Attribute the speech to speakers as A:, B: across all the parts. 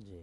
A: جی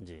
A: جی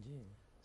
A: جی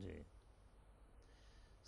A: جی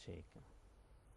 A: ٹھیک ہے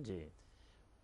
A: جی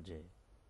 A: جی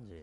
A: جی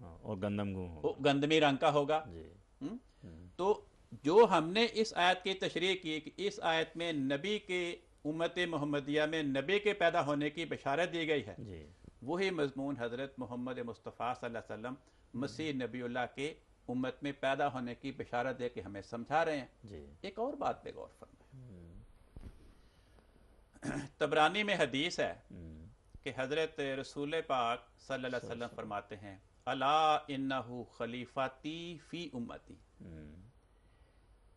A: ہاں اور گندم گوں ہو
B: وہ گندمی رنگ کا ہوگا۔
A: جی
B: تو جو ہم نے اس آیت کی تشریح کی کہ اس آیت میں نبی کے امت محمدیہ میں نبی کے پیدا ہونے کی بشارت دی گئی ہے،
A: جی
B: وہی مضمون حضرت محمد مصطفیٰ صلی اللہ علیہ وسلم مسیح نبی اللہ کے امت میں پیدا ہونے کی بشارت دے کے ہمیں سمجھا رہے ہیں۔
A: جی
B: ایک اور بات پہ غور فرمائیں، طبرانی میں حدیث ہے کہ حضرت رسول پاک صلی اللہ علیہ وسلم فرماتے ہیں، الا انہ خلیفتی فی امتی،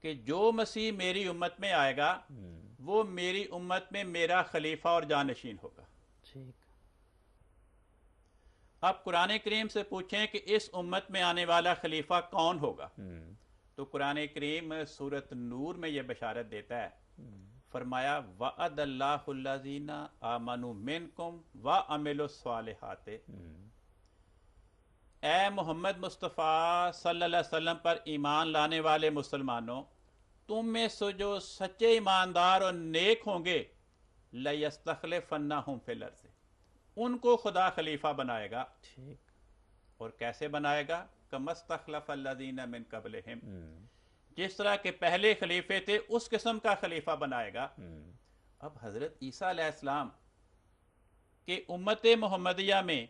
B: کہ جو مسیح میری امت میں آئے گا وہ میری امت میں میرا خلیفہ اور جانشین ہوگا۔
A: ٹھیک
B: اب قرآن کریم سے پوچھیں کہ اس امت میں آنے والا خلیفہ کون ہوگا، تو قرآن کریم سورۃ نور میں یہ بشارت دیتا ہے، فرمایا وعد اللہ الذین آمنوا منکم وعملوا الصالحات، اے محمد مصطفیٰ صلی اللہ علیہ وسلم پر ایمان لانے والے مسلمانوں، تم میں سے جو سچے ایماندار اور نیک ہوں گے، لَيَسْتَخْلِفَنَّهُمْ فِي الْأَرْضِ، ان کو خدا خلیفہ بنائے گا۔
A: ٹھیک
B: اور کیسے بنائے گا؟ كَمَا اسْتَخْلَفَ الَّذِينَ مِن قَبْلِهِمْ، جس طرح کے پہلے خلیفے تھے اس قسم کا خلیفہ بنائے گا۔ اب حضرت عیسیٰ علیہ السلام کہ امت محمدیہ میں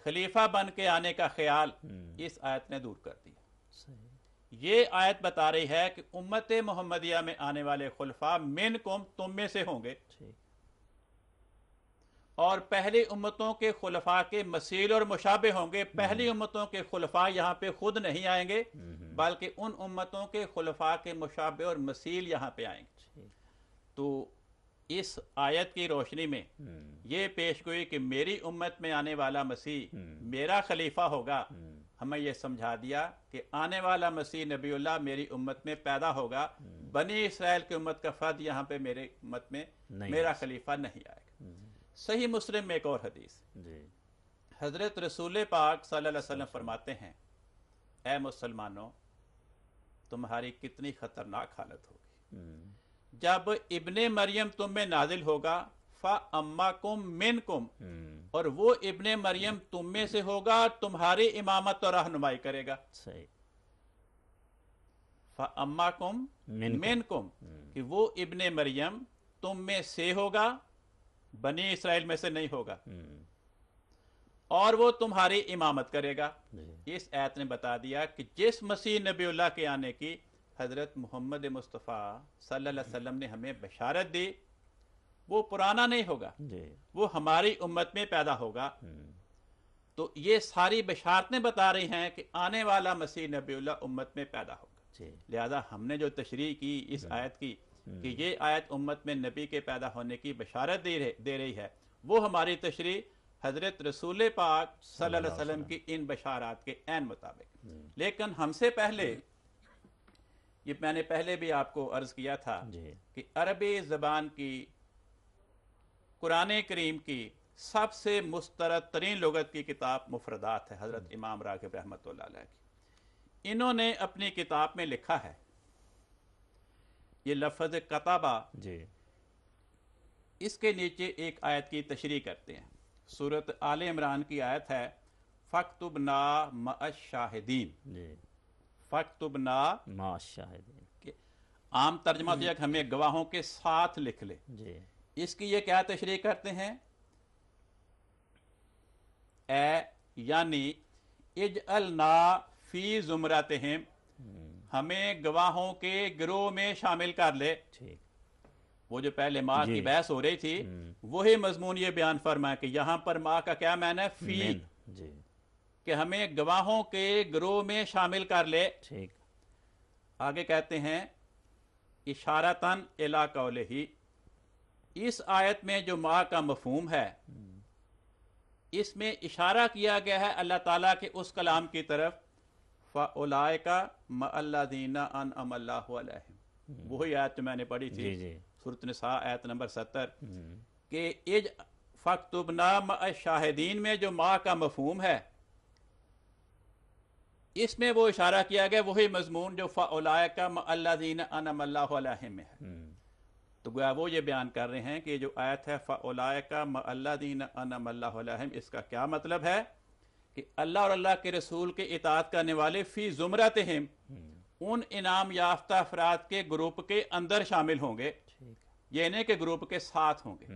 B: خلیفہ بن کے آنے کا خیال اس آیت نے دور کر دیا۔
A: صحیح
B: یہ آیت بتا رہی ہے کہ امت محمدیہ میں آنے والے خلفاء منکم تم میں سے ہوں گے،
A: ٹھیک
B: اور پہلی امتوں کے خلفاء کے مثیل اور مشابہ ہوں گے۔ پہلی امتوں کے خلفاء یہاں پہ خود نہیں آئیں گے بلکہ ان امتوں کے خلفاء کے مشابہ اور مثیل یہاں پہ آئیں گے۔
A: ٹھیک
B: تو اس آیت کی روشنی میں یہ پیش گوئی کہ میری امت میں آنے والا مسیح میرا خلیفہ ہوگا، ہمیں یہ سمجھا دیا کہ آنے والا مسیح نبی اللہ میری امت میں پیدا ہوگا، بنی اسرائیل کی امت کا فرد یہاں پہ میرے امت میں
A: نہیں
B: میرا خلیفہ نہیں آئے گا۔ صحیح مسلم میں ایک اور حدیث،
A: جی
B: حضرت رسول پاک صلی اللہ علیہ وسلم فرماتے ہیں، اے مسلمانوں تمہاری کتنی خطرناک حالت ہوگی جب ابن مریم تم میں نازل ہوگا، فَأَمَّاكُمْ مِنْكُمْ، اور وہ ابن مریم تم میں سے ہوگا، تمہاری امامت اور رہنمائی کرے گا۔
A: صحیح
B: فَأَمَّاكُمْ مِنْكُمْ کہ وہ ابن مریم تم میں سے ہوگا، بنی اسرائیل میں سے نہیں ہوگا، اور وہ تمہاری امامت کرے گا۔ اس آیت نے بتا دیا کہ جس مسیح نبی اللہ کے آنے کی حضرت محمد مصطفیٰ صلی اللہ علیہ وسلم نے ہمیں بشارت دی، وہ پرانا نہیں ہوگا، وہ ہماری امت میں پیدا ہوگا۔ تو یہ ساری بشارتیں بتا رہی ہیں کہ آنے والا مسیح نبی اللہ امت میں پیدا ہوگا۔ لہذا ہم نے جو تشریح کی اس آیت کی کہ یہ آیت امت میں نبی کے پیدا ہونے کی بشارت دے رہی ہے، وہ ہماری تشریح حضرت رسول پاک صلی اللہ علیہ وسلم کی ان بشارات کے عین مطابق۔ لیکن ہم سے پہلے، یہ میں نے پہلے بھی آپ کو عرض کیا تھا کہ عربی زبان کی قرآن کریم کی سب سے مسترد ترین لغت کی کتاب مفردات ہے، حضرت امام راغب رحمۃ اللہ علیہ کی۔ انہوں نے اپنی کتاب میں لکھا ہے، یہ لفظ کتابہ، اس کے نیچے ایک آیت کی تشریح کرتے ہیں۔ سورۃ آل عمران کی آیت ہے، فَاكْتُبْنَا مَعَ الشَّاهِدِينَ، فَاكْتُبْنَا
A: مَعَ الشَّاهِدِينَ،
B: عام ترجمہ تو یہ کہ ہمیں گواہوں کے ساتھ لکھ لے۔ اس کی یہ کیا تشریح کرتے ہیں؟ یعنی اجعلنا فی زمرتہم، ہمیں گواہوں کے گروہ میں شامل کر لے۔ وہ جو پہلے ماں کی بحث ہو رہی تھی، وہی مضمون یہ بیان فرمایا کہ یہاں پر ماں کا کیا معنی ہے؟ فی، کہ ہمیں گواہوں کے گروہ میں شامل کر لے۔ آگے کہتے ہیں اشارتاً الی قولہ، اس آیت میں جو ماں کا مفہوم ہے، اس میں اشارہ کیا گیا ہے اللہ تعالیٰ کے اس کلام کی طرف، فَأُولَئِكَ مَعَ الَّذِينَ أَنْعَمَ اللَّهُ عَلَيْهِمْ، وہی آیت جو میں نے پڑھی تھی، سورۃ نساء آیت نمبر 70، کہ فَاكْتُبْنَا مَعَ الشَّاهِدِينَ میں جو ماں کا مفہوم ہے، اس میں وہ اشارہ کیا گیا وہی مضمون جو فَأُولَئِكَ مَعَ الَّذِينَ أَنْعَمَ اللَّهُ عَلَيْهِمْ میں ہے۔ تو گویا وہ یہ بیان کر رہے ہیں کہ جو آیت ہے فَأُولَئِكَ مَعَ الَّذِينَ أَنْعَمَ اللَّهُ عَلَيْهِمْ، اس کا کیا مطلب ہے کہ اللہ اور اللہ کے رسول کے اطاعت کرنے والے فی زمرتہم، ان انعام یافتہ افراد کے گروپ کے اندر شامل ہوں گے، یہ نہیں کہ گروپ کے ساتھ ہوں گے۔